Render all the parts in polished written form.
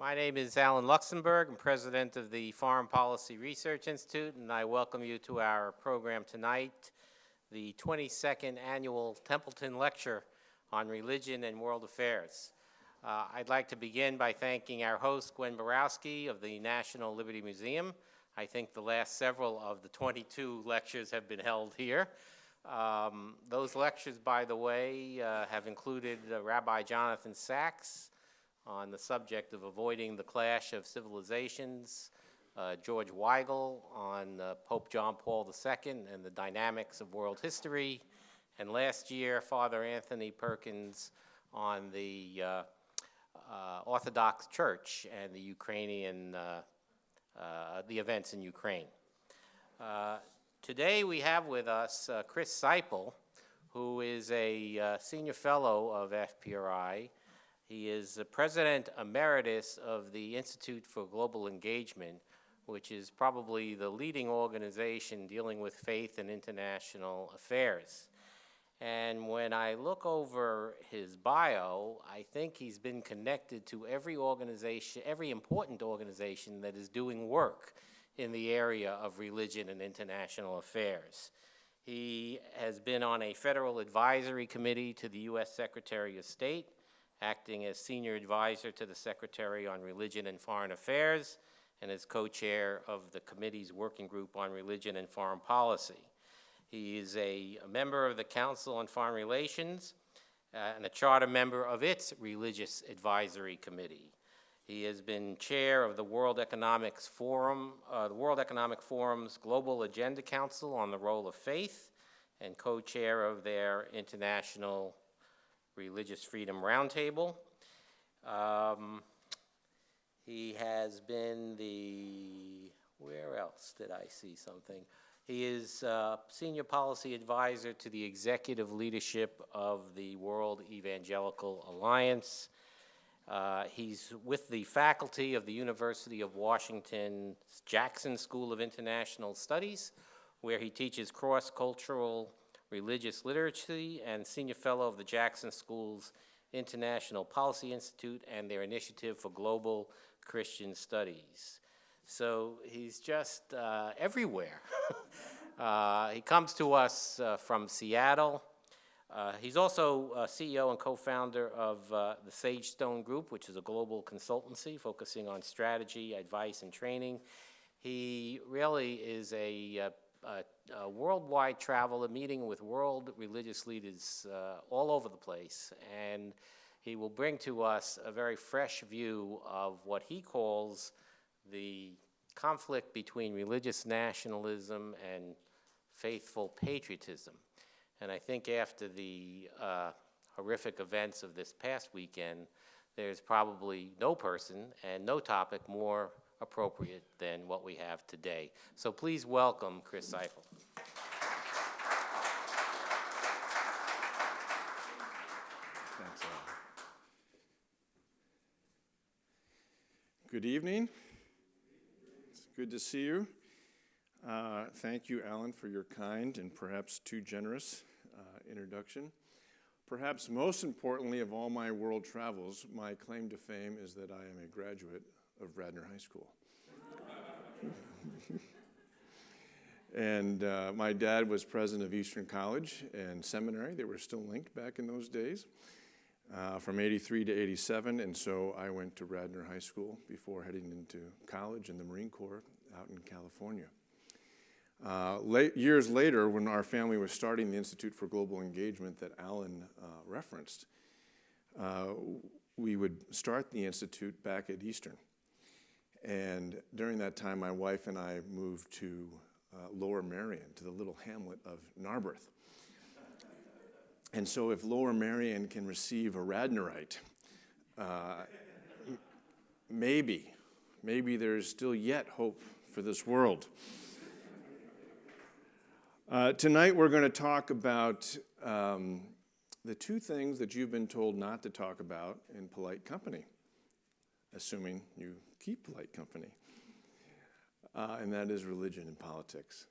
My name is Alan Luxembourg. I'm president of the Foreign Policy Research Institute, and I welcome you to our program tonight, the 22nd Annual Templeton Lecture on Religion and World Affairs. I'd like to begin by thanking our host, Gwen Borowski of the National Liberty Museum. I think the last several of the 22 lectures have been held here. Those lectures, by the way, have included Rabbi Jonathan Sacks on the subject of avoiding the clash of civilizations, George Weigel on Pope John Paul II and the dynamics of world history, and last year, Father Anthony Perkins on the Orthodox Church and the Ukrainian, the events in Ukraine. Today we have with us Chris Seiple, who is a senior fellow of FPRI. He is the president emeritus of the Institute for Global Engagement, which is probably the leading organization dealing with faith and international affairs. And when I look over his bio, I think he's been connected to every organization, every important organization that is doing work in the area of religion and international affairs. He has been on a federal advisory committee to the U.S. Secretary of State, acting as senior advisor to the Secretary on Religion and Foreign Affairs, and as co-chair of the committee's working group on religion and foreign policy. He is a member of the Council on Foreign Relations and a charter member of its Religious Advisory Committee. He has been chair of the World Economic Forum's Global Agenda Council on the Role of Faith and co-chair of their International Religious Freedom Roundtable. He has been where else did I see something? He is senior policy advisor to the executive leadership of the World Evangelical Alliance. He's with the faculty of the University of Washington's Jackson School of International Studies, where he teaches cross-cultural religious literacy and senior fellow of the Jackson School's International Policy Institute and their Initiative for Global Christian Studies. So he's just everywhere. He comes to us from Seattle. He's also CEO and co-founder of the Sage Stone Group, which is a global consultancy focusing on strategy, advice, and training. He really is a worldwide traveler, meeting with world religious leaders all over the place, and he will bring to us a very fresh view of what he calls the conflict between religious nationalism and faithful patriotism. And I think after the horrific events of this past weekend, there's probably no person and no topic more appropriate than what we have today. So please welcome Chris Seiple. Thanks, Alan. Good evening. It's good to see you. Thank you, Alan, for your kind and perhaps too generous introduction. Perhaps most importantly of all my world travels, my claim to fame is that I am a graduate of Radnor High School. And my dad was president of Eastern College and Seminary. They were still linked back in those days, from 83 to 87. And so I went to Radnor High School before heading into college in the Marine Corps out in California. Years later, when our family was starting the Institute for Global Engagement that Alan referenced, we would start the Institute back at Eastern. And during that time, my wife and I moved to Lower Merion, to the little hamlet of Narberth. And so if Lower Merion can receive a Radnorite, maybe there's still yet hope for this world. Tonight we're going to talk about the two things that you've been told not to talk about in polite company, assuming you keep polite company, and that is religion and politics.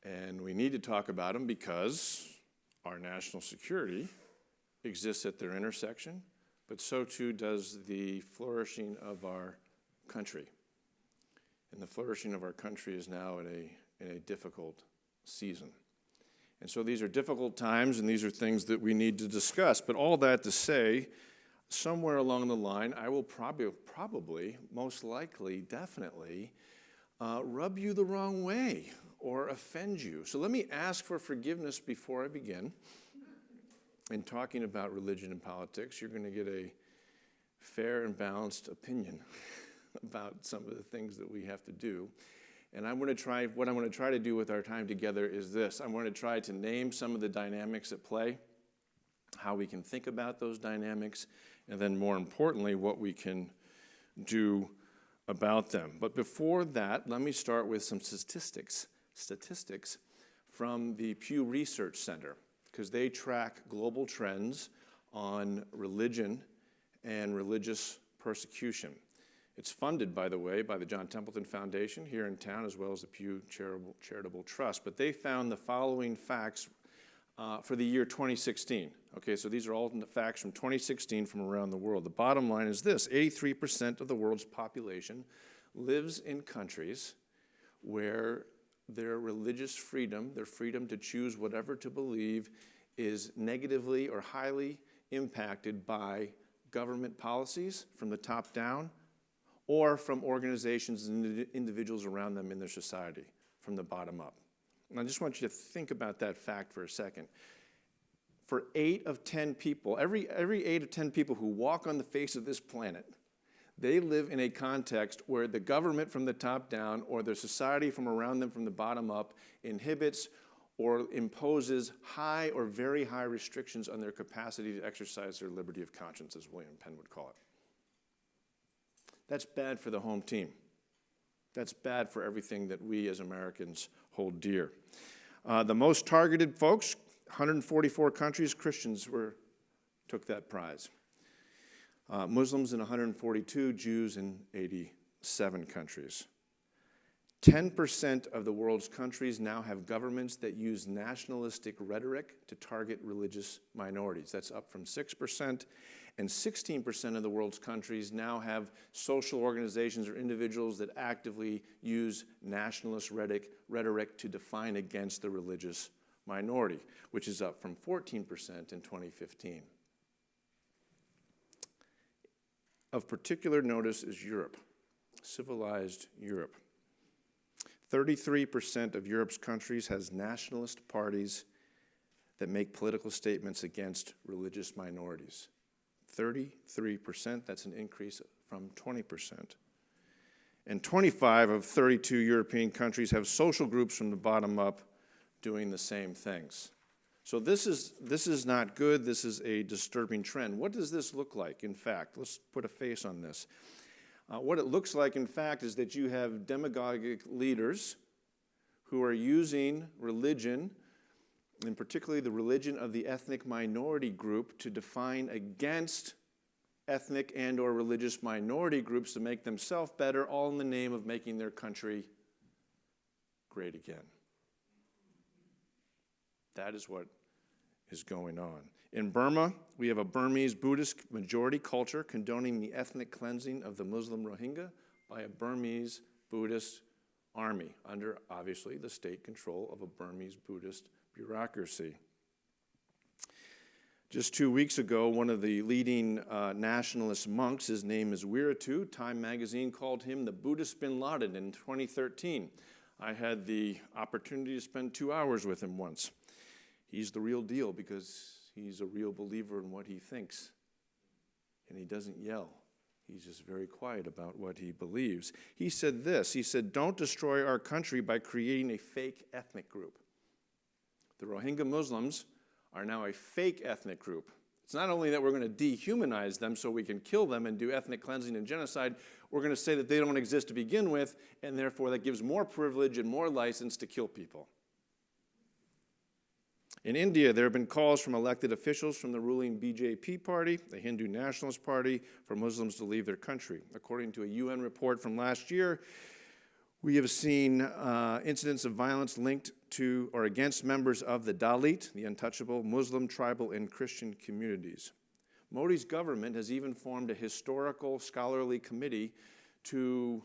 And we need to talk about them because our national security exists at their intersection, but so too does the flourishing of our country. And the flourishing of our country is now in a difficult season. And so these are difficult times, and these are things that we need to discuss. But all that to say, somewhere along the line, I will probably, most likely, definitely, rub you the wrong way or offend you. So let me ask for forgiveness before I begin. In talking about religion and politics, you're going to get a fair and balanced opinion about some of the things that we have to do. And what I'm going to try to do with our time together is this. I'm going to try to name some of the dynamics at play, how we can think about those dynamics, and then more importantly, what we can do about them. But before that, let me start with some statistics from the Pew Research Center, because they track global trends on religion and religious persecution. It's funded, by the way, by the John Templeton Foundation here in town, as well as the Pew Charitable Trust. But they found the following facts for the year 2016. Okay, so these are all facts from 2016 from around the world. The bottom line is this: 83% of the world's population lives in countries where their religious freedom, their freedom to choose whatever to believe, is negatively or highly impacted by government policies from the top down, or from organizations and individuals around them in their society, from the bottom up. And I just want you to think about that fact for a second. For 8 of 10 people, every 8 of 10 people who walk on the face of this planet, they live in a context where the government from the top down or their society from around them from the bottom up inhibits or imposes high or very high restrictions on their capacity to exercise their liberty of conscience, as William Penn would call it. That's bad for the home team. That's bad for everything that we as Americans hold dear. The most targeted folks, 144 countries, Christians took that prize. Muslims in 142, Jews in 87 countries. 10% of the world's countries now have governments that use nationalistic rhetoric to target religious minorities. That's up from 6%. And 16% of the world's countries now have social organizations or individuals that actively use nationalist rhetoric to define against the religious minority, which is up from 14% in 2015. Of particular notice is Europe, civilized Europe. 33% of Europe's countries has nationalist parties that make political statements against religious minorities. 33%, that's an increase from 20%. And 25 of 32 European countries have social groups from the bottom up doing the same things. So this is not good. This is a disturbing trend. What does this look like, in fact? Let's put a face on this. What it looks like, in fact, is that you have demagogic leaders who are using religion, and particularly the religion of the ethnic minority group, to define against ethnic and or religious minority groups to make themselves better, all in the name of making their country great again. That is what is going on. In Burma, we have a Burmese Buddhist majority culture condoning the ethnic cleansing of the Muslim Rohingya by a Burmese Buddhist army under, obviously, the state control of a Burmese Buddhist bureaucracy. Just 2 weeks ago, one of the leading nationalist monks, his name is Wiratu, Time magazine called him the Buddhist bin Laden in 2013. I had the opportunity to spend 2 hours with him once. He's the real deal because he's a real believer in what he thinks. And he doesn't yell. He's just very quiet about what he believes. He said this, he said, "Don't destroy our country by creating a fake ethnic group." The Rohingya Muslims are now a fake ethnic group. It's not only that we're going to dehumanize them so we can kill them and do ethnic cleansing and genocide, we're going to say that they don't exist to begin with, and therefore that gives more privilege and more license to kill people. In India, there have been calls from elected officials from the ruling BJP party, the Hindu nationalist party, for Muslims to leave their country. According to a UN report from last year, we have seen incidents of violence linked to or against members of the Dalit, the untouchable Muslim, tribal, and Christian communities. Modi's government has even formed a historical scholarly committee to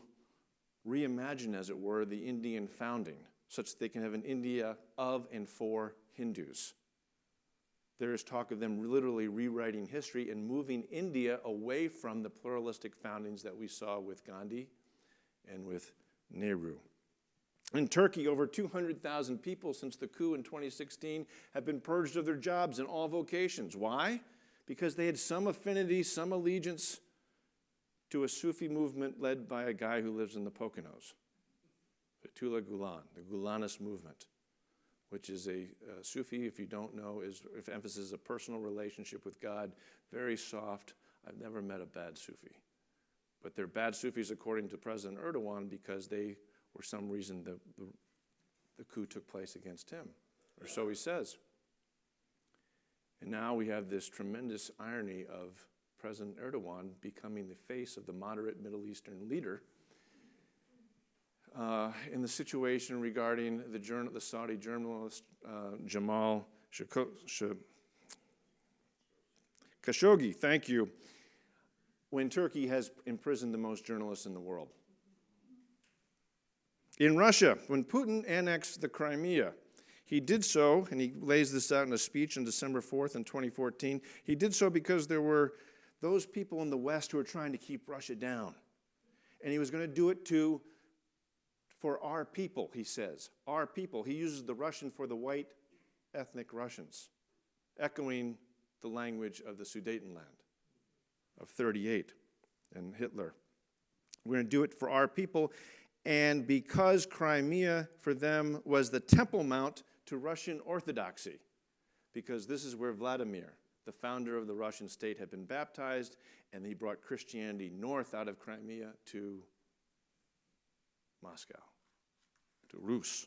reimagine, as it were, the Indian founding, such that they can have an India of and for Hindus. There is talk of them literally rewriting history and moving India away from the pluralistic foundings that we saw with Gandhi and with Nehru. In Turkey, over 200,000 people since the coup in 2016 have been purged of their jobs in all vocations. Why? Because they had some affinity, some allegiance to a Sufi movement led by a guy who lives in the Poconos, Fethullah Gulen, the Gulenist movement, which is a Sufi, if you don't know, if emphasis a personal relationship with God, very soft. I've never met a bad Sufi. But they're bad Sufis according to President Erdogan because they, for some reason, the coup took place against him, or so he says. And now we have this tremendous irony of President Erdogan becoming the face of the moderate Middle Eastern leader in the situation regarding the Saudi journalist Jamal Khashoggi, thank you, when Turkey has imprisoned the most journalists in the world. In Russia, when Putin annexed the Crimea, he did so, and he lays this out in a speech on December 4th in 2014, he did so because there were those people in the West who were trying to keep Russia down. And he was going to do it for our people, he says. Our people. He uses the Russian for the white ethnic Russians, echoing the language of the Sudetenland of 38 and Hitler. We're going to do it for our people. And because Crimea for them was the Temple Mount to Russian Orthodoxy, because this is where Vladimir, the founder of the Russian state, had been baptized, and he brought Christianity north out of Crimea to Moscow, to Rus.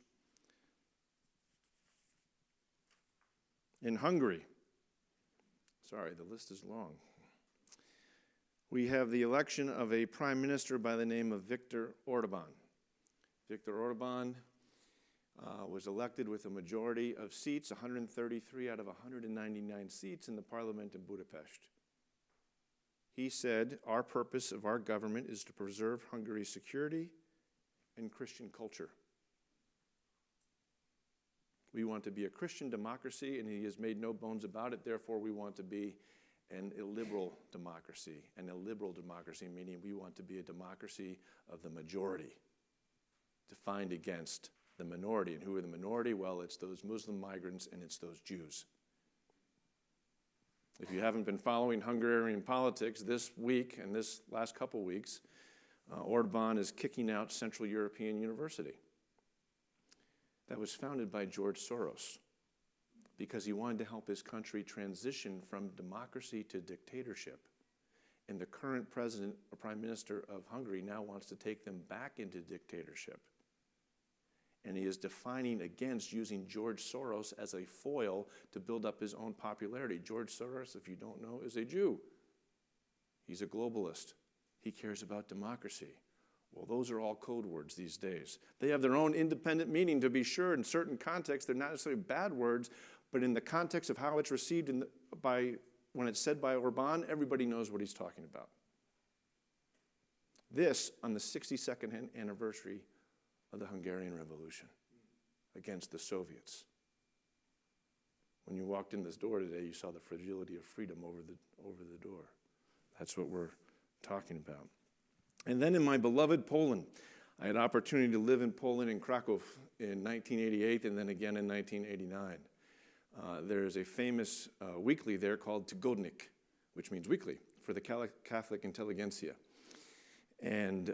In Hungary, sorry, the list is long, we have the election of a prime minister by the name of Viktor Orban. Viktor Orban was elected with a majority of seats, 133 out of 199 seats in the parliament in Budapest. He said, our purpose of our government is to preserve Hungary's security and Christian culture. We want to be a Christian democracy, and he has made no bones about it. Therefore, we want to be an illiberal democracy. An illiberal democracy meaning we want to be a democracy of the majority, defined against the minority. And who are the minority? Well, it's those Muslim migrants and it's those Jews. If you haven't been following Hungarian politics this week and this last couple weeks, Orban is kicking out Central European University. That was founded by George Soros because he wanted to help his country transition from democracy to dictatorship. And the current president or prime minister of Hungary now wants to take them back into dictatorship. And he is defining against using George Soros as a foil to build up his own popularity. George Soros, if you don't know, is a Jew. He's a globalist. He cares about democracy. Well, those are all code words these days. They have their own independent meaning, to be sure. In certain contexts, they're not necessarily bad words, but in the context of how it's received when it's said by Orban, everybody knows what he's talking about. This on the 62nd anniversary of the Hungarian Revolution against the Soviets. When you walked in this door today, you saw the fragility of freedom over the door. That's what we're talking about. And then in my beloved Poland, I had opportunity to live in Poland, in Krakow, in 1988 and then again in 1989. There is a famous weekly there called Tygodnik, which means weekly, for the Catholic intelligentsia. And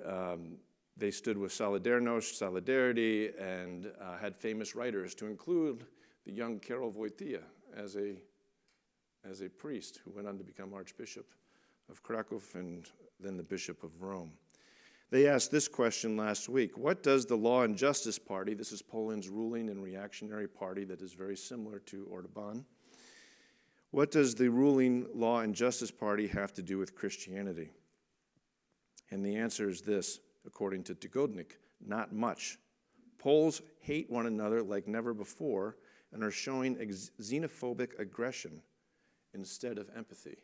they stood with Solidarność, Solidarity, and had famous writers, to include the young Karol Wojtyła as a priest who went on to become Archbishop of Krakow and then the Bishop of Rome. They asked this question last week: what does the Law and Justice Party, this is Poland's ruling and reactionary party that is very similar to Orban, what does the ruling Law and Justice Party have to do with Christianity? And the answer is this, according to Tygodnik: not much. Poles hate one another like never before and are showing xenophobic aggression instead of empathy.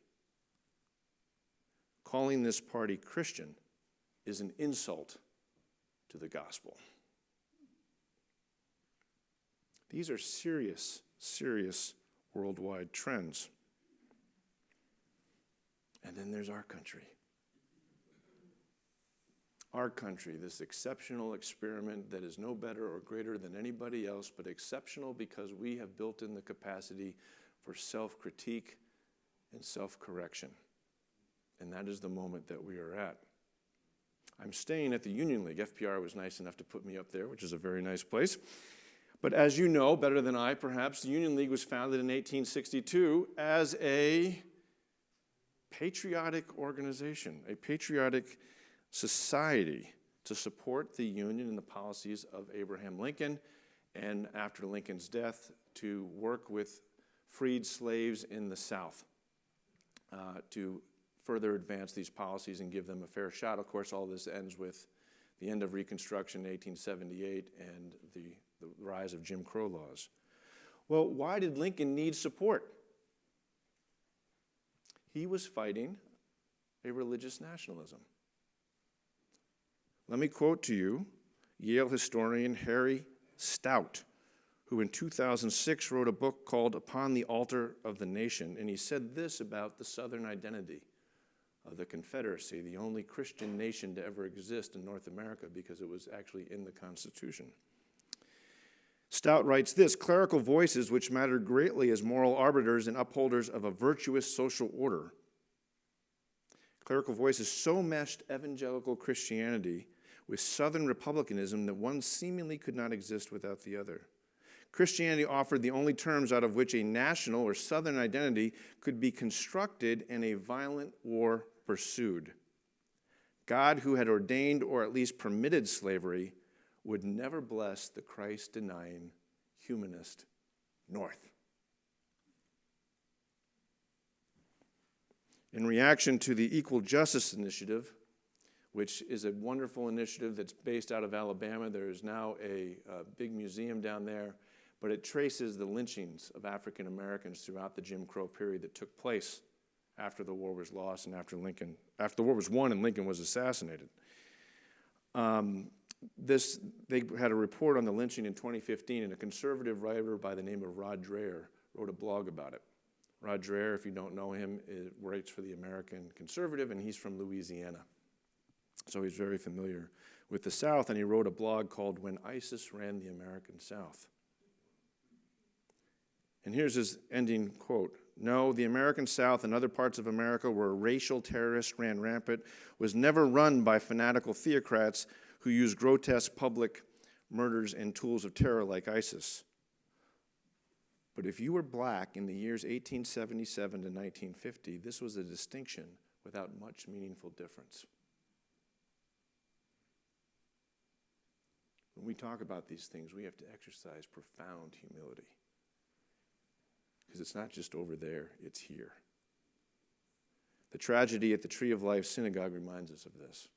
calling this party Christian is an insult to the gospel. These are serious, serious worldwide trends. And then there's our country. Our country, this exceptional experiment that is no better or greater than anybody else, but exceptional because we have built in the capacity for self-critique and self-correction. And that is the moment that we are at. I'm staying at the Union League. FPRI was nice enough to put me up there, which is a very nice place. But as you know, better than I perhaps, the Union League was founded in 1862 as a patriotic organization, a patriotic society to support the Union and the policies of Abraham Lincoln, and after Lincoln's death, to work with freed slaves in the South to further advance these policies and give them a fair shot. Of course, all this ends with the end of Reconstruction in 1878 and the rise of Jim Crow laws. Well, why did Lincoln need support? He was fighting a religious nationalism. Let me quote to you Yale historian Harry Stout, who in 2006 wrote a book called Upon the Altar of the Nation, and he said this about the Southern identity of the Confederacy, the only Christian nation to ever exist in North America because it was actually in the Constitution. Stout writes this: clerical voices, which mattered greatly as moral arbiters and upholders of a virtuous social order, clerical voices so meshed evangelical Christianity with Southern republicanism that one seemingly could not exist without the other. Christianity offered the only terms out of which a national or Southern identity could be constructed and a violent war pursued. God, who had ordained or at least permitted slavery, would never bless the Christ-denying humanist North. In reaction to the Equal Justice Initiative, which is a wonderful initiative that's based out of Alabama, there is now a big museum down there, but it traces the lynchings of African Americans throughout the Jim Crow period that took place after the war was lost and after the war was won and Lincoln was assassinated. They had a report on the lynching in 2015, and a conservative writer by the name of Rod Dreher wrote a blog about it. Rod Dreher, if you don't know him, writes for the American Conservative, and he's from Louisiana. So he's very familiar with the South, and he wrote a blog called When ISIS Ran the American South. And here's his ending quote: "No, the American South and other parts of America where racial terrorists ran rampant was never run by fanatical theocrats who used grotesque public murders and tools of terror like ISIS. But if you were black in the years 1877 to 1950, this was a distinction without much meaningful difference." When we talk about these things, we have to exercise profound humility. Because it's not just over there, it's here. The tragedy at the Tree of Life Synagogue reminds us of this.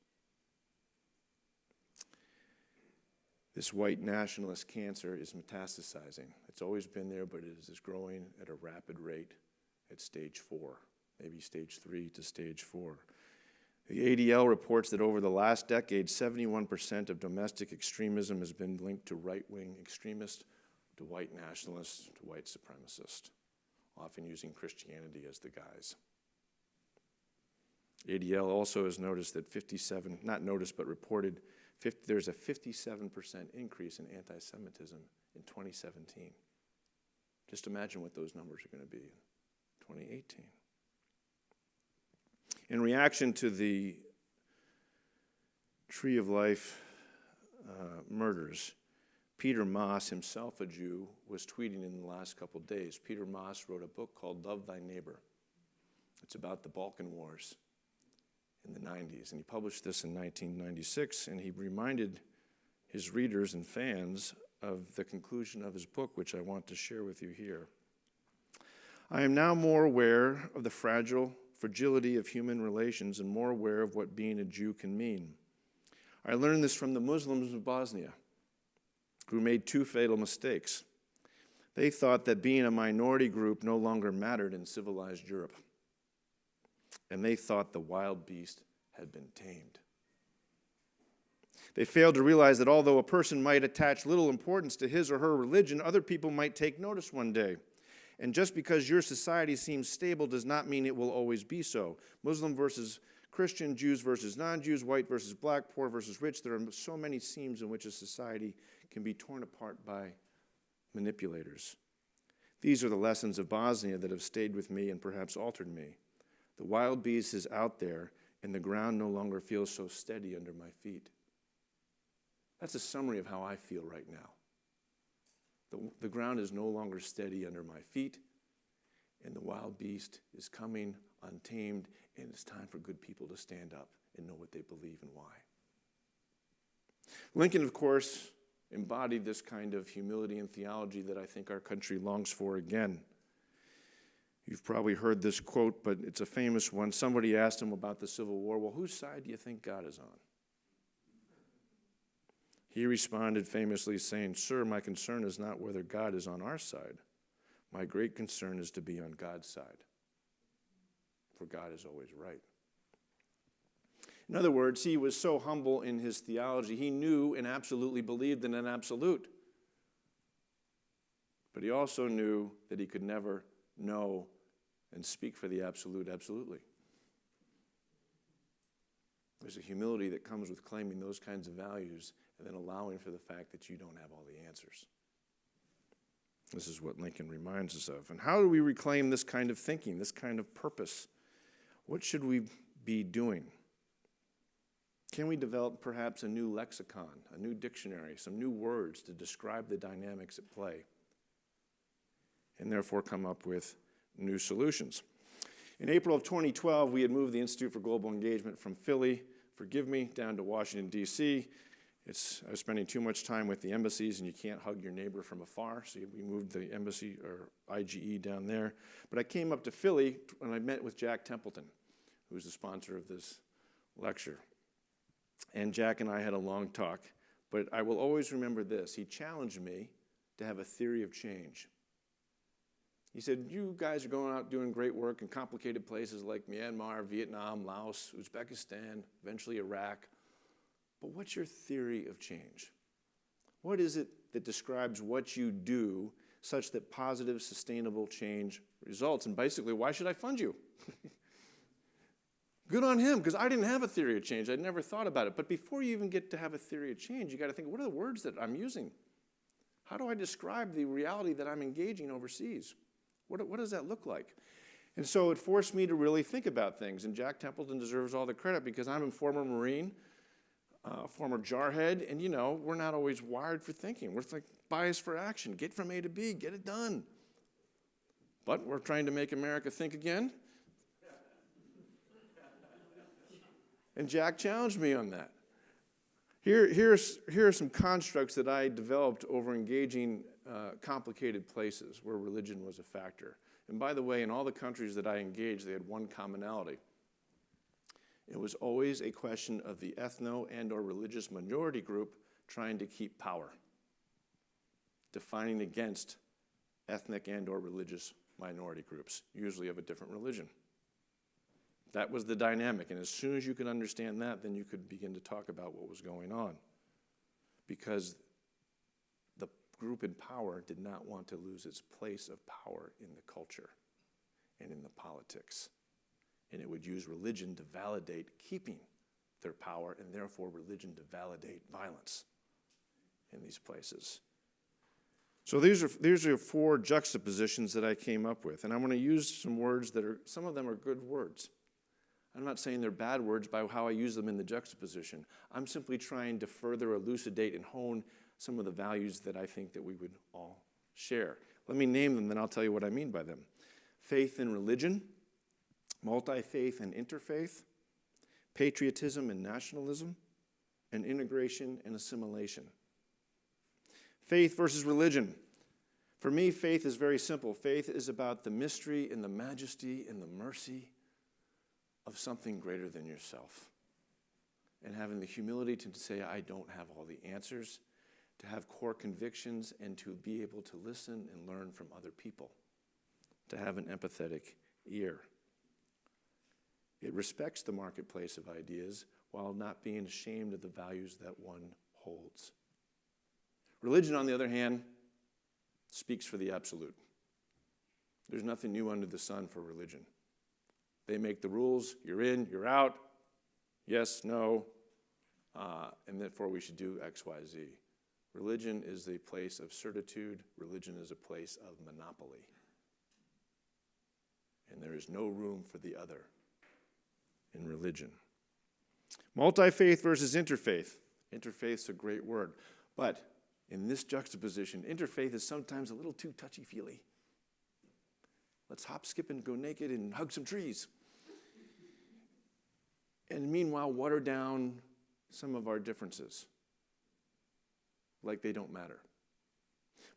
This white nationalist cancer is metastasizing. It's always been there, but it is growing at a rapid rate at stage 4, maybe stage 3 to stage 4. The ADL reports that over the last decade, 71% of domestic extremism has been linked to right-wing extremists, to white nationalists, to white supremacists, often using Christianity as the guise. ADL also has noticed that reported there's a 57% increase in anti-Semitism in 2017. Just imagine what those numbers are going to be in 2018. In reaction to the Tree of Life murders, Peter Maas, himself a Jew, was tweeting in the last couple of days. Peter Maas wrote a book called Love Thy Neighbor. It's about the Balkan Wars in the 90s, and he published this in 1996, and he reminded his readers and fans of the conclusion of his book, which I want to share with you here. "I am now more aware of the fragility of human relations and more aware of what being a Jew can mean. I learned this from the Muslims of Bosnia, who made 2 fatal mistakes. They thought that being a minority group no longer mattered in civilized Europe. and they thought the wild beast had been tamed. They failed to realize that although a person might attach little importance to his or her religion, other people might take notice one day. And just because your society seems stable does not mean it will always be so. Muslim versus Christian, Jews versus non-Jews, white versus black, poor versus rich. There are so many seams in which a society can be torn apart by manipulators. These are the lessons of Bosnia that have stayed with me and perhaps altered me. The wild beast is out there, and the ground no longer feels so steady under my feet. That's a summary of how I feel right now. The ground is no longer steady under my feet, and the wild beast is coming untamed, and it's time for good people to stand up and know what they believe and why. Lincoln, of course, embodied this kind of humility and theology that I think our country longs for again. You've probably heard this quote, but it's a famous one. Somebody asked him about the Civil War, well, whose side do you think God is on? He responded famously saying, "Sir, my concern is not whether God is on our side. My great concern is to be on God's side. For God is always right." In other words, he was so humble in his theology, he knew and absolutely believed in an absolute. But he also knew that he could never know and speak for the absolute absolutely. There's a humility that comes with claiming those kinds of values and then allowing for the fact that you don't have all the answers. This is what Lincoln reminds us of. And how do we reclaim this kind of thinking, this kind of purpose? What should we be doing? Can we develop perhaps a new lexicon, a new dictionary, some new words to describe the dynamics at play, and therefore come up with new solutions? In April of 2012, we had moved the Institute for Global Engagement from Philly, forgive me, down to Washington, D.C. I was spending too much time with the embassies, and you can't hug your neighbor from afar, so we moved the embassy, or IGE, down there. But I came up to Philly when I met with Jack Templeton, who's the sponsor of this lecture. And Jack and I had a long talk, but I will always remember this. He challenged me to have a theory of change. He said, you guys are going out doing great work in complicated places like Myanmar, Vietnam, Laos, Uzbekistan, eventually Iraq. But what's your theory of change? What is it that describes what you do such that positive, sustainable change results? And basically, why should I fund you? Good on him, because I didn't have a theory of change. I'd never thought about it. But before you even get to have a theory of change, you got to think, what are the words that I'm using? How do I describe the reality that I'm engaging overseas? What does that look like? And so it forced me to really think about things. And Jack Templeton deserves all the credit because I'm a former Marine, former jarhead, and we're not always wired for thinking. We're like biased for action. Get from A to B, get it done. But we're trying to make America think again. And Jack challenged me on that. Here are some constructs that I developed over engaging complicated places where religion was a factor. And by the way, in all the countries that I engaged, they had one commonality. It was always a question of the ethno and or religious minority group trying to keep power, defining against ethnic and or religious minority groups, usually of a different religion. That was the dynamic, and as soon as you could understand that, then you could begin to talk about what was going on. Because the group in power did not want to lose its place of power in the culture and in the politics. And it would use religion to validate keeping their power, and therefore religion to validate violence in these places. So these are four juxtapositions that I came up with, and I'm going to use some words some of them are good words. I'm not saying they're bad words by how I use them in the juxtaposition. I'm simply trying to further elucidate and hone some of the values that I think that we would all share. Let me name them, then I'll tell you what I mean by them. Faith and religion, multi-faith and interfaith, patriotism and nationalism, and integration and assimilation. Faith versus religion. For me, faith is very simple. Faith is about the mystery and the majesty and the mercy of something greater than yourself. And having the humility to say, I don't have all the answers, to have core convictions, and to be able to listen and learn from other people, to have an empathetic ear. It respects the marketplace of ideas while not being ashamed of the values that one holds. Religion, on the other hand, speaks for the absolute. There's nothing new under the sun for religion. They make the rules. You're in, you're out. Yes, no, and therefore we should do X, Y, Z. Religion is a place of certitude. Religion is a place of monopoly. And there is no room for the other in religion. Multi-faith versus interfaith. Interfaith's a great word. But in this juxtaposition, interfaith is sometimes a little too touchy-feely. Let's hop, skip, and go naked and hug some trees. And meanwhile, water down some of our differences, like they don't matter.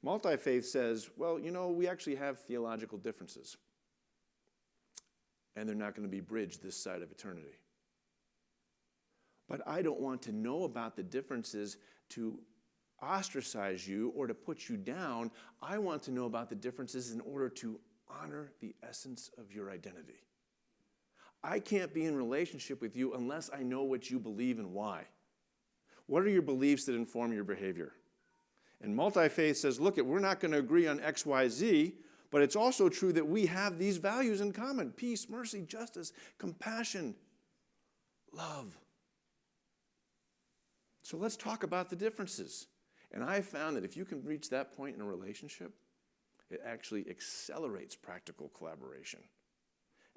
Multi-faith says, well, you know, we actually have theological differences, and they're not going to be bridged this side of eternity. But I don't want to know about the differences to ostracize you or to put you down. I want to know about the differences in order to honor the essence of your identity. I can't be in relationship with you unless I know what you believe and why. What are your beliefs that inform your behavior? And multi-faith says, look, we're not going to agree on X, Y, Z, but it's also true that we have these values in common: peace, mercy, justice, compassion, love. So let's talk about the differences. And I found that if you can reach that point in a relationship, it actually accelerates practical collaboration,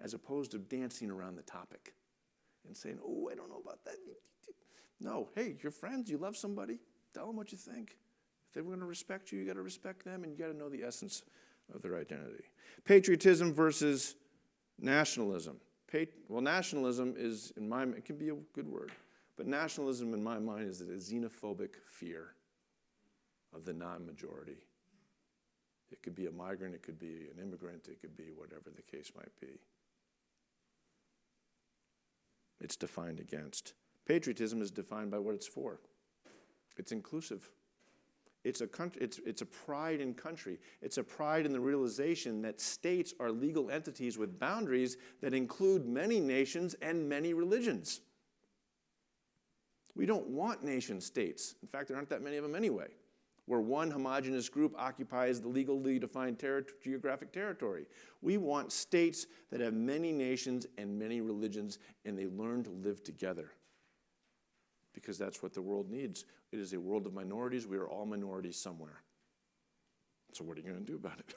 as opposed to dancing around the topic and saying, oh, I don't know about that. No, hey, you're friends, you love somebody, tell them what you think. If they're going to respect you, you got to respect them, and you got to know the essence of their identity. Patriotism versus nationalism. Nationalism is, it can be a good word, but nationalism in my mind is a xenophobic fear of the non-majority. It could be a migrant, it could be an immigrant, it could be whatever the case might be. It's defined against. Patriotism is defined by what it's for. It's inclusive. It's a pride in country. It's a pride in the realization that states are legal entities with boundaries that include many nations and many religions. We don't want nation states. In fact, there aren't that many of them anyway, where one homogeneous group occupies the legally defined geographic territory. We want states that have many nations and many religions, and they learn to live together, because that's what the world needs. It is a world of minorities. We are all minorities somewhere. So what are you going to do about it?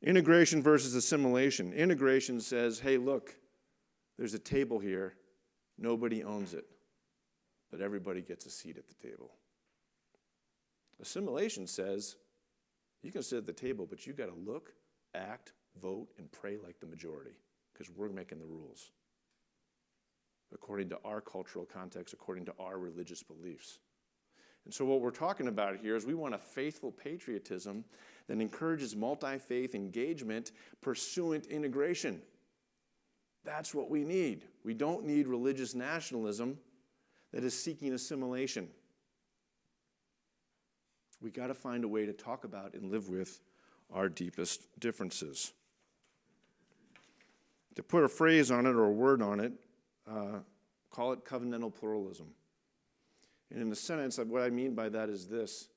Integration versus assimilation. Integration says, hey, look, there's a table here. Nobody owns it, but everybody gets a seat at the table. Assimilation says, you can sit at the table, but you got to look, act, vote, and pray like the majority, because we're making the rules according to our cultural context, according to our religious beliefs. And so what we're talking about here is we want a faithful patriotism that encourages multi-faith engagement, pursuant integration. That's what we need. We don't need religious nationalism that is seeking assimilation. We got to find a way to talk about and live with our deepest differences. To put a phrase on it or a word on it, call it covenantal pluralism. And in a sentence, what I mean by that is this: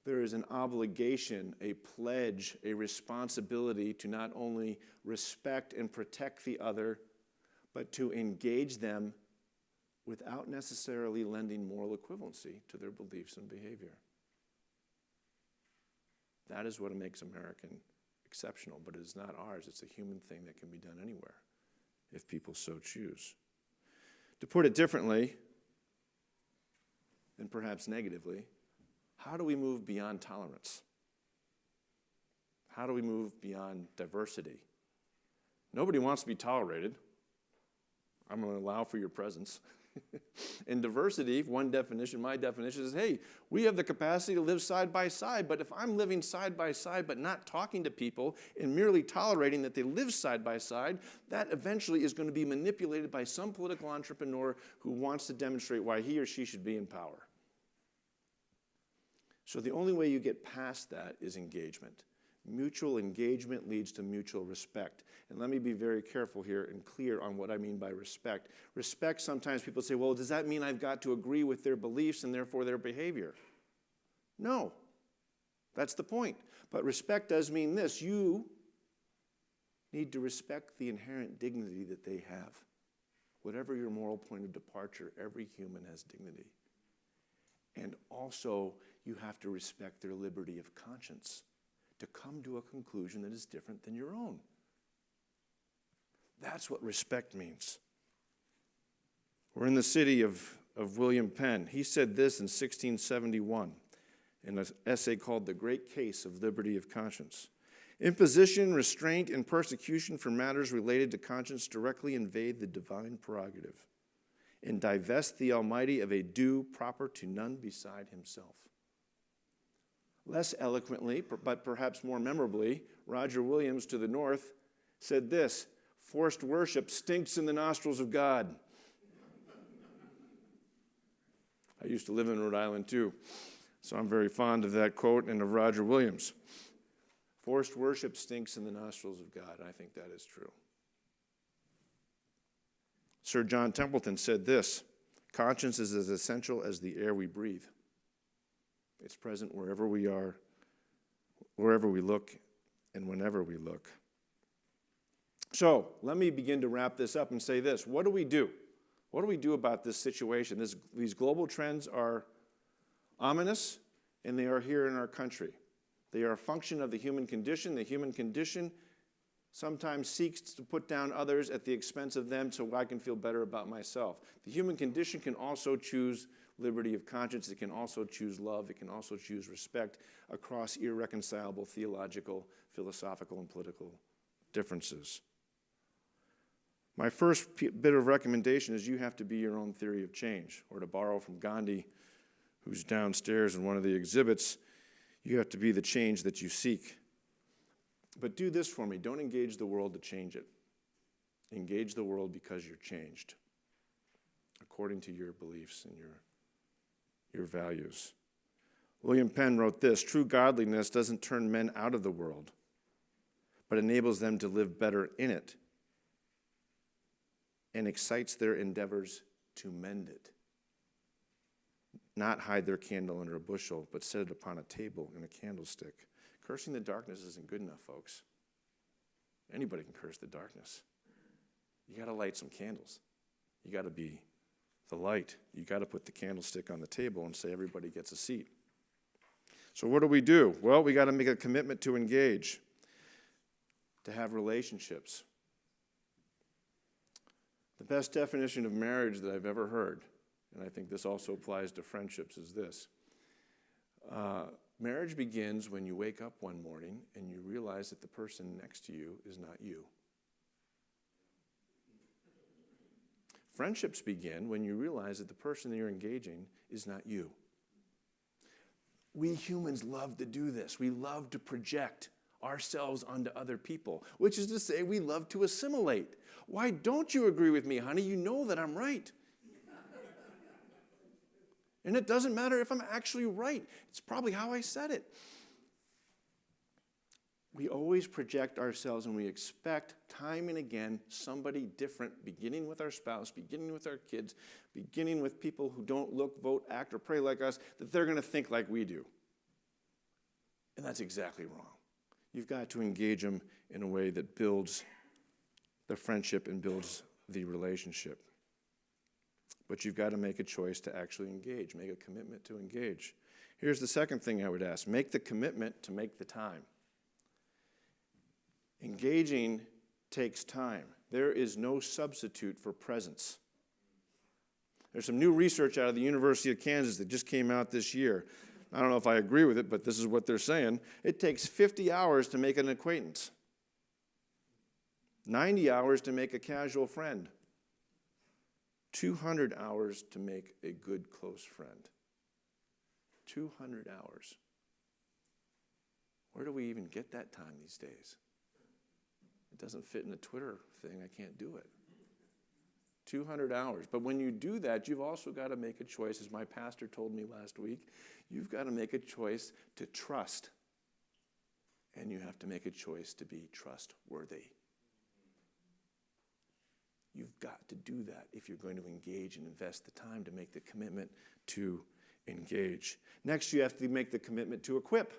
there is an obligation, a pledge, a responsibility to not only respect and protect the other, but to engage them without necessarily lending moral equivalency to their beliefs and behavior. That is what makes American exceptional, but it is not ours. It's a human thing that can be done anywhere, if people so choose. To put it differently, and perhaps negatively, how do we move beyond tolerance? How do we move beyond diversity? Nobody wants to be tolerated. I'm going to allow for your presence. And diversity, one definition, my definition is, hey, we have the capacity to live side by side, but if I'm living side by side but not talking to people and merely tolerating that they live side by side, that eventually is going to be manipulated by some political entrepreneur who wants to demonstrate why he or she should be in power. So the only way you get past that is engagement. Mutual engagement leads to mutual respect. And let me be very careful here and clear on what I mean by respect. Respect, sometimes people say, well, does that mean I've got to agree with their beliefs and therefore their behavior? No. That's the point. But respect does mean this. You need to respect the inherent dignity that they have. Whatever your moral point of departure, every human has dignity. And also, you have to respect their liberty of conscience to come to a conclusion that is different than your own. That's what respect means. We're in the city of William Penn. He said this in 1671 in an essay called The Great Case of Liberty of Conscience. Imposition, restraint, and persecution for matters related to conscience directly invade the divine prerogative and divest the Almighty of a due proper to none beside himself. Less eloquently, but perhaps more memorably, Roger Williams to the north said this: forced worship stinks in the nostrils of God. I used to live in Rhode Island too, so I'm very fond of that quote and of Roger Williams. Forced worship stinks in the nostrils of God. I think that is true. Sir John Templeton said this: conscience is as essential as the air we breathe. It's present wherever we are, wherever we look, and whenever we look. So let me begin to wrap this up and say this. What do we do? What do we do about this situation? These global trends are ominous, and they are here in our country. They are a function of the human condition. The human condition sometimes seeks to put down others at the expense of them so I can feel better about myself. The human condition can also choose liberty of conscience. It can also choose love. It can also choose respect across irreconcilable theological, philosophical, and political differences. My first bit of recommendation is you have to be your own theory of change, or to borrow from Gandhi, who's downstairs in one of the exhibits, you have to be the change that you seek. But do this for me. Don't engage the world to change it. Engage the world because you're changed, according to your beliefs and your values. William Penn wrote this: true godliness doesn't turn men out of the world, but enables them to live better in it and excites their endeavors to mend it. Not hide their candle under a bushel, but set it upon a table in a candlestick. Cursing the darkness isn't good enough, folks. Anybody can curse the darkness. You got to light some candles. You got to be the light. You got to put the candlestick on the table and say everybody gets a seat. So what do? Well, we got to make a commitment to engage, to have relationships. The best definition of marriage that I've ever heard, and I think this also applies to friendships, is this. Marriage begins when you wake up one morning and you realize that the person next to you is not you. Friendships begin when you realize that the person that you're engaging is not you. We humans love to do this. We love to project ourselves onto other people, which is to say we love to assimilate. Why don't you agree with me, honey? You know that I'm right. And it doesn't matter if I'm actually right. It's probably how I said it. We always project ourselves and we expect time and again somebody different, beginning with our spouse, beginning with our kids, beginning with people who don't look, vote, act, or pray like us, that they're going to think like we do. And that's exactly wrong. You've got to engage them in a way that builds the friendship and builds the relationship. But you've got to make a choice to actually engage, make a commitment to engage. Here's the second thing I would ask. Make the commitment to make the time. Engaging takes time. There is no substitute for presence. There's some new research out of the University of Kansas that just came out this year. I don't know if I agree with it, but this is what they're saying. It takes 50 hours to make an acquaintance, 90 hours to make a casual friend, 200 hours to make a good close friend. 200 hours. Where do we even get that time these days? It doesn't fit in a Twitter thing. I can't do it. 200 hours. But when you do that, you've also got to make a choice. As my pastor told me last week, you've got to make a choice to trust. and you have to make a choice to be trustworthy. You've got to do that if you're going to engage and invest the time to make the commitment to engage. Next, you have to make the commitment to equip.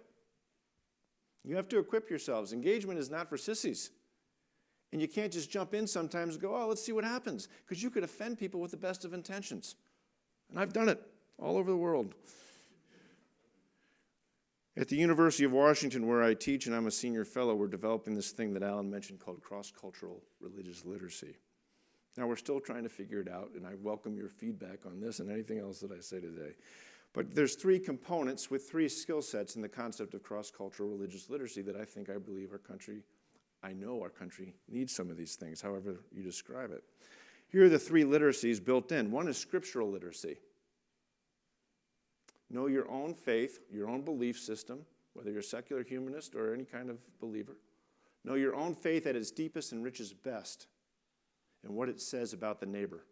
You have to equip yourselves. Engagement is not for sissies. And you can't just jump in sometimes and go, oh, let's see what happens, because you could offend people with the best of intentions. And I've done it all over the world. At the University of Washington, where I teach and I'm a senior fellow, we're developing this thing that Alan mentioned called cross-cultural religious literacy. Now, we're still trying to figure it out, and I welcome your feedback on this and anything else that I say today. But there's three components with three skill sets in the concept of cross-cultural religious literacy that I believe I know our country needs some of these things, however you describe it. Here are the three literacies built in. One is scriptural literacy. Know your own faith, your own belief system, whether you're a secular humanist or any kind of believer. Know your own faith at its deepest and richest best, and what it says about the neighbor.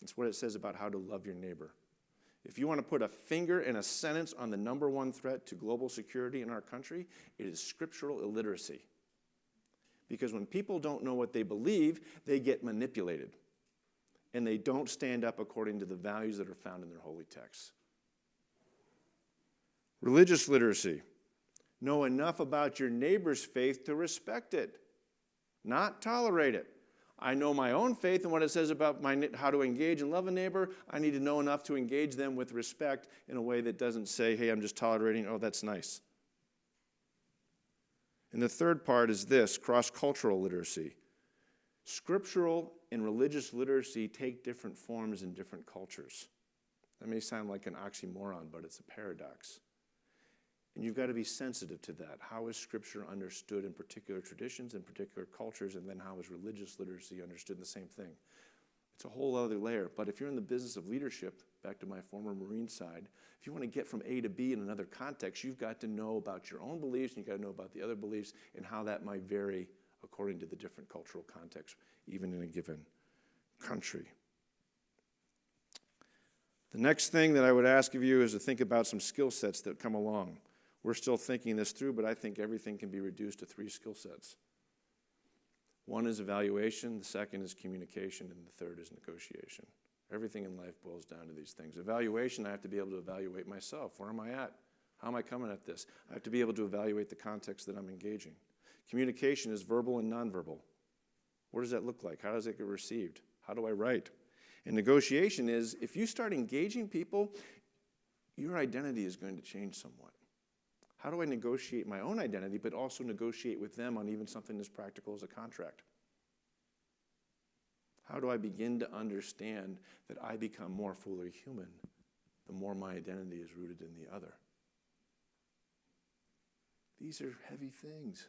It's what it says about how to love your neighbor. If you want to put a finger in a sentence on the number one threat to global security in our country, it is scriptural illiteracy. Because when people don't know what they believe, they get manipulated. And they don't stand up according to the values that are found in their holy texts. Religious literacy. Know enough about your neighbor's faith to respect it, not tolerate it. I know my own faith and what it says about how to engage and love a neighbor. I need to know enough to engage them with respect in a way that doesn't say, hey, I'm just tolerating, oh, that's nice. And the third part is this, cross-cultural literacy. Scriptural and religious literacy take different forms in different cultures. That may sound like an oxymoron, but it's a paradox. And you've got to be sensitive to that. How is Scripture understood in particular traditions and particular cultures, and then how is religious literacy understood in the same thing? It's a whole other layer. But if you're in the business of leadership, back to my former Marine side, if you want to get from A to B in another context, you've got to know about your own beliefs, and you've got to know about the other beliefs, and how that might vary according to the different cultural contexts, even in a given country. The next thing that I would ask of you is to think about some skill sets that come along. We're still thinking this through, but I think everything can be reduced to three skill sets. One is evaluation, the second is communication, and the third is negotiation. Everything in life boils down to these things. Evaluation, I have to be able to evaluate myself. Where am I at? How am I coming at this? I have to be able to evaluate the context that I'm engaging. Communication is verbal and nonverbal. What does that look like? How does it get received? How do I write? And negotiation is, if you start engaging people, your identity is going to change somewhat. How do I negotiate my own identity, but also negotiate with them on even something as practical as a contract? How do I begin to understand that I become more fully human the more my identity is rooted in the other? These are heavy things,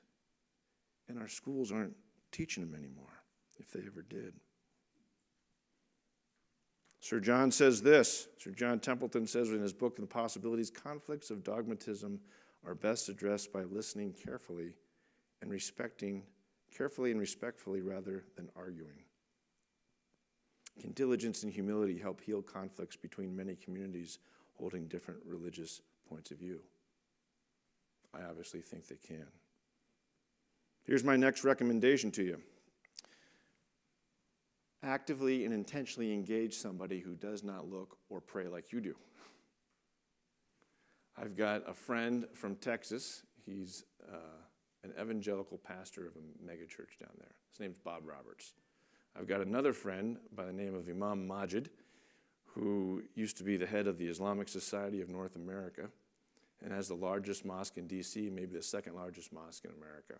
and our schools aren't teaching them anymore, if they ever did. Sir John says this, Sir John Templeton says in his book, The Possibilities, conflicts of dogmatism are best addressed by listening carefully and respectfully rather than arguing. Can diligence and humility help heal conflicts between many communities holding different religious points of view? I obviously think they can. Here's my next recommendation to you. Actively and intentionally engage somebody who does not look or pray like you do. I've got a friend from Texas. He's an evangelical pastor of a megachurch down there. His name's Bob Roberts. I've got another friend by the name of Imam Majid, who used to be the head of the Islamic Society of North America and has the largest mosque in D.C., maybe the second largest mosque in America.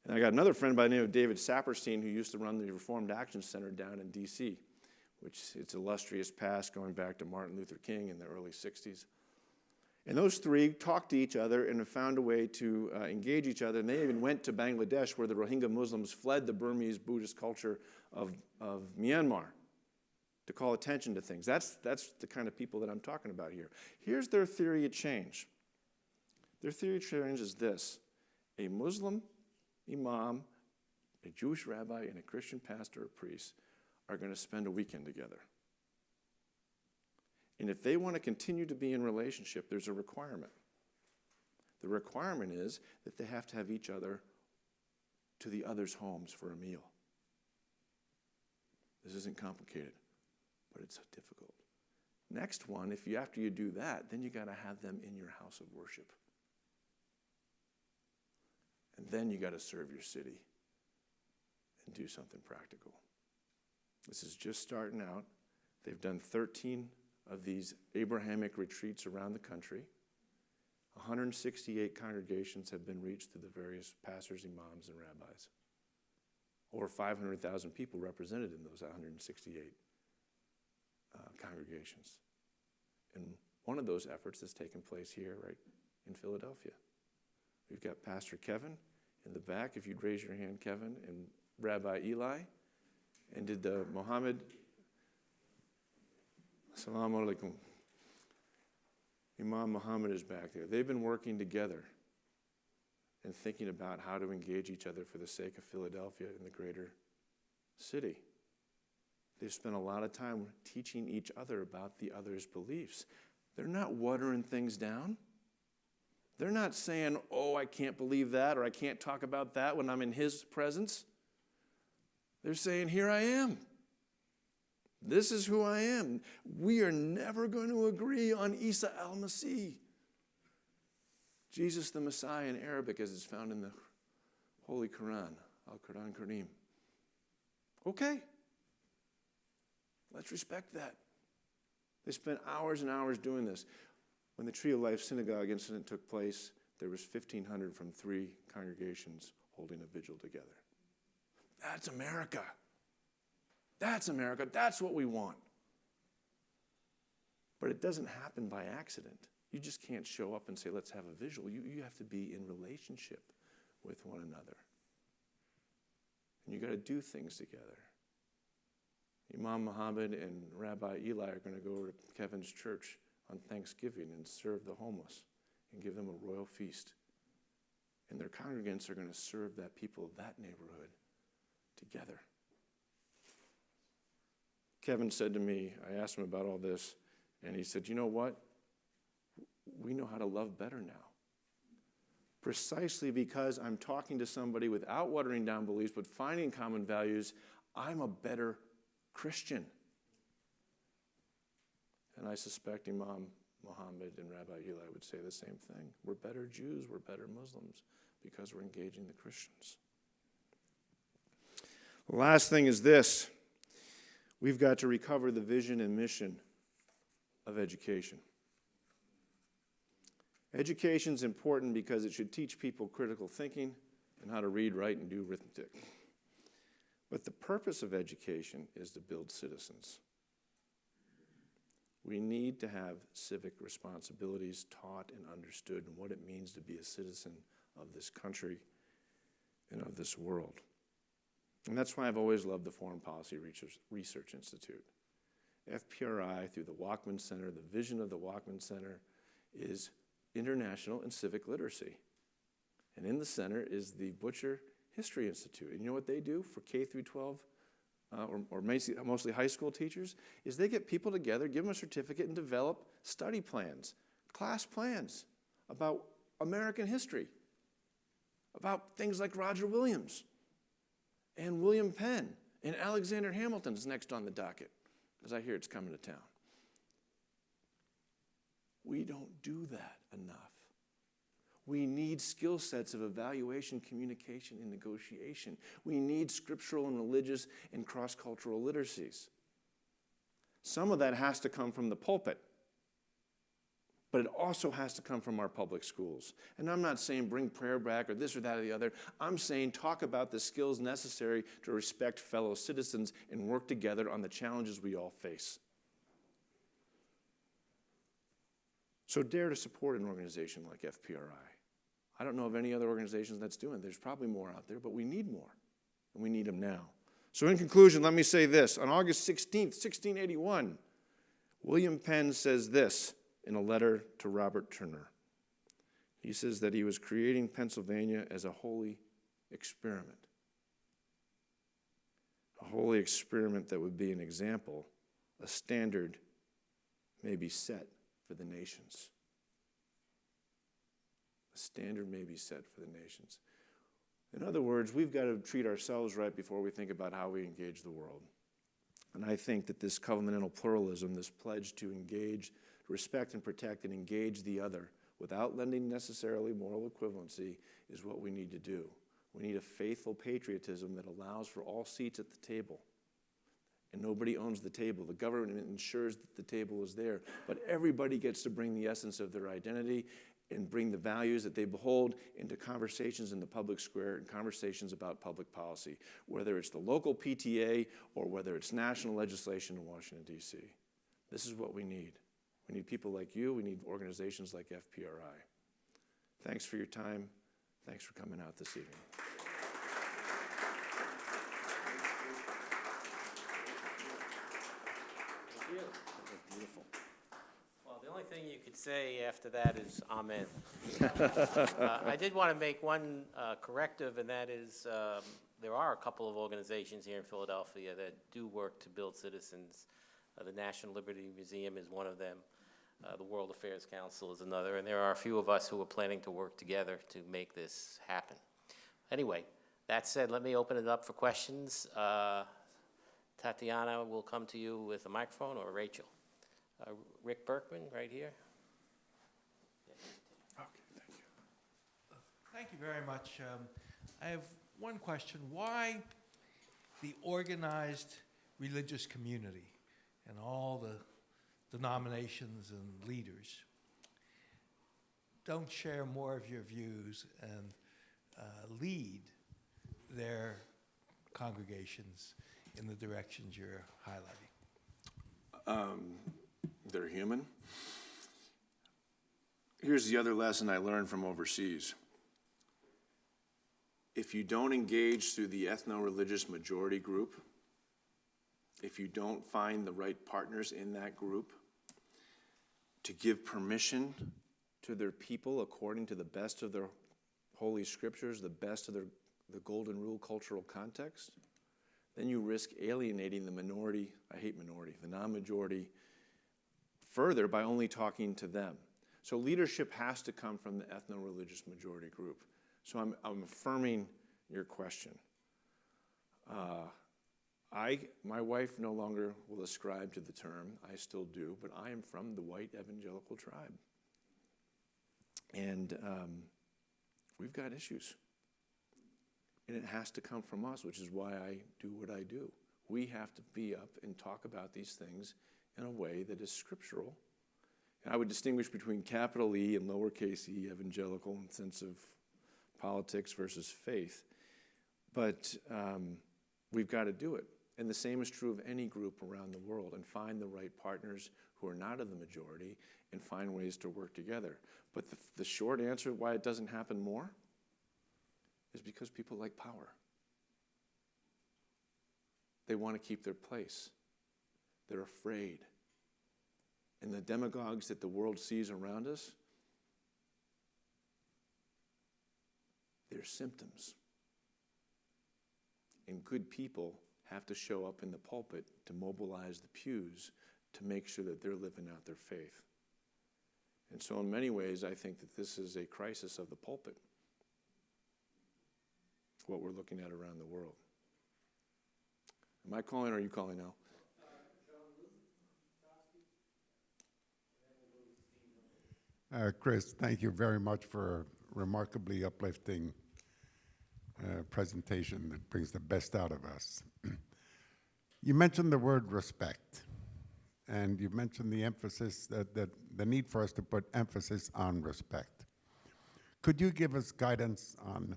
And I got another friend by the name of David Saperstein, who used to run the Reformed Action Center down in D.C., which its illustrious past going back to Martin Luther King in the early 60s. And those three talked to each other and have found a way to engage each other. And they even went to Bangladesh, where the Rohingya Muslims fled the Burmese Buddhist culture of Myanmar, to call attention to things. That's the kind of people that I'm talking about here. Here's their theory of change. Their theory of change is this. A Muslim imam, a Jewish rabbi, and a Christian pastor or priest are going to spend a weekend together. And if they want to continue to be in relationship, there's a requirement. The requirement is that they have to have each other to the other's homes for a meal. This isn't complicated, but it's difficult. Next one, after you do that, then you got to have them in your house of worship. And then you got to serve your city and do something practical. This is just starting out. They've done 13 of these Abrahamic retreats around the country. 168 congregations have been reached through the various pastors, imams, and rabbis. Over 500,000 people represented in those 168 congregations. And one of those efforts has taken place here, right in Philadelphia. We've got Pastor Kevin in the back, if you'd raise your hand, Kevin, and Rabbi Eli. And did the Muhammad, Assalamu alaikum. Imam Muhammad is back there. They've been working together and thinking about how to engage each other for the sake of Philadelphia and the greater city. They've spent a lot of time teaching each other about the other's beliefs. They're not watering things down. They're not saying, oh, I can't believe that, or I can't talk about that when I'm in his presence. They're saying, here I am. This is who I am. We are never going to agree on Isa al-Masih, Jesus the Messiah in Arabic, as it's found in the Holy Quran, Al-Quran Kareem. Okay. Let's respect that. They spent hours and hours doing this. When the Tree of Life Synagogue incident took place, there was 1,500 from 3 congregations holding a vigil together. That's America. That's America. That's what we want. But it doesn't happen by accident. You just can't show up and say, let's have a vigil. You have to be in relationship with one another. And you got to do things together. Imam Muhammad and Rabbi Eli are going to go over to Kevin's church on Thanksgiving and serve the homeless and give them a royal feast. And their congregants are going to serve that people of that neighborhood together. Kevin said to me, I asked him about all this, and he said, you know what? We know how to love better now. Precisely because I'm talking to somebody without watering down beliefs, but finding common values, I'm a better Christian. And I suspect Imam Muhammad and Rabbi Eli would say the same thing. We're better Jews, we're better Muslims, because we're engaging the Christians. The last thing is this. We've got to recover the vision and mission of education. Education is important because it should teach people critical thinking and how to read, write, and do arithmetic. But the purpose of education is to build citizens. We need to have civic responsibilities taught and understood and what it means to be a citizen of this country and of this world. And that's why I've always loved the Foreign Policy Research Institute. FPRI, through the Walkman Center, the vision of the Walkman Center is international and civic literacy. And in the center is the Butcher History Institute. And you know what they do for K through 12, or mostly high school teachers, is they get people together, give them a certificate, and develop study plans, class plans about American history, about things like Roger Williams and William Penn and Alexander Hamilton's next on the docket, because I hear it's coming to town. We don't do that enough. We need skill sets of evaluation, communication, and negotiation. We need scriptural and religious and cross-cultural literacies. Some of that has to come from the pulpit, but it also has to come from our public schools. And I'm not saying bring prayer back or this or that or the other. I'm saying talk about the skills necessary to respect fellow citizens and work together on the challenges we all face. So dare to support an organization like FPRI. I don't know of any other organizations that's doing it. There's probably more out there, but we need more, and we need them now. So in conclusion, let me say this. On August 16th, 1681, William Penn says this in a letter to Robert Turner. He says that he was creating Pennsylvania as a holy experiment. A holy experiment that would be an example, a standard may be set for the nations. a standard may be set for the nations. In other words, we've got to treat ourselves right before we think about how we engage the world. And I think that this covenantal pluralism, this pledge to engage, respect and protect and engage the other without lending necessarily moral equivalency, is what we need to do. We need a faithful patriotism that allows for all seats at the table. And nobody owns the table. The government ensures that the table is there, but everybody gets to bring the essence of their identity and bring the values that they behold into conversations in the public square and conversations about public policy, whether it's the local PTA or whether it's national legislation in Washington, D.C. This is what we need. We need people like you. We need organizations like FPRI. Thanks for your time. Thanks for coming out this evening. Thank you. That was beautiful. Well, the only thing you could say after that is amen. I did want to make one corrective, and that is there are a couple of organizations here in Philadelphia that do work to build citizens. The National Liberty Museum is one of them. The World Affairs Council is another, and there are a few of us who are planning to work together to make this happen. Anyway, that said, let me open it up for questions. Tatiana will come to you with a microphone, or Rachel. Rick Berkman, right here. Okay, thank you. Thank you very much. I have one question. Why the organized religious community and all the denominations and leaders don't share more of your views and lead their congregations in the directions you're highlighting? They're human. Here's the other lesson I learned from overseas. If you don't engage through the ethno-religious majority group, if you don't find the right partners in that group to give permission to their people according to the best of their holy scriptures, the best of the golden rule cultural context, then you risk alienating the minority, I hate minority, the non-majority further by only talking to them. So leadership has to come from the ethno-religious majority group. So I'm affirming your question. My wife no longer will ascribe to the term, I still do, but I am from the white evangelical tribe. And we've got issues. And it has to come from us, which is why I do what I do. We have to be up and talk about these things in a way that is scriptural. And I would distinguish between capital E and lowercase e, evangelical, in the sense of politics versus faith. But we've got to do it. And the same is true of any group around the world, and find the right partners who are not in the majority and find ways to work together. But the short answer why it doesn't happen more is because people like power. They want to keep their place. They're afraid. And the demagogues that the world sees around us, they're symptoms. And good people have to show up in the pulpit to mobilize the pews to make sure that they're living out their faith. And so in many ways, I think that this is a crisis of the pulpit, what we're looking at around the world. Am I calling or are you calling now? Chris, thank you very much for a remarkably uplifting presentation that brings the best out of us. You mentioned the word respect, and you mentioned the emphasis, that the need for us to put emphasis on respect. Could you give us guidance on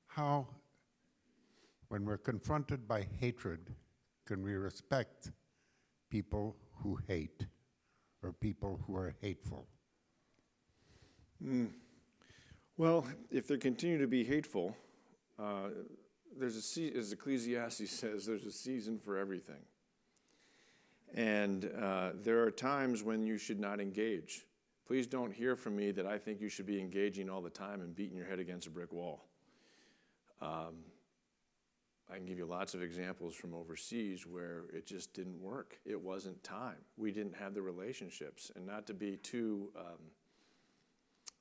how, when we're confronted by hatred, can we respect people who hate or people who are hateful? Well, if they continue to be hateful, as Ecclesiastes says, there's a season for everything. And there are times when you should not engage. Please don't hear from me that I think you should be engaging all the time and beating your head against a brick wall. I can give you lots of examples from overseas where it just didn't work. It wasn't time. We didn't have the relationships. And not to be too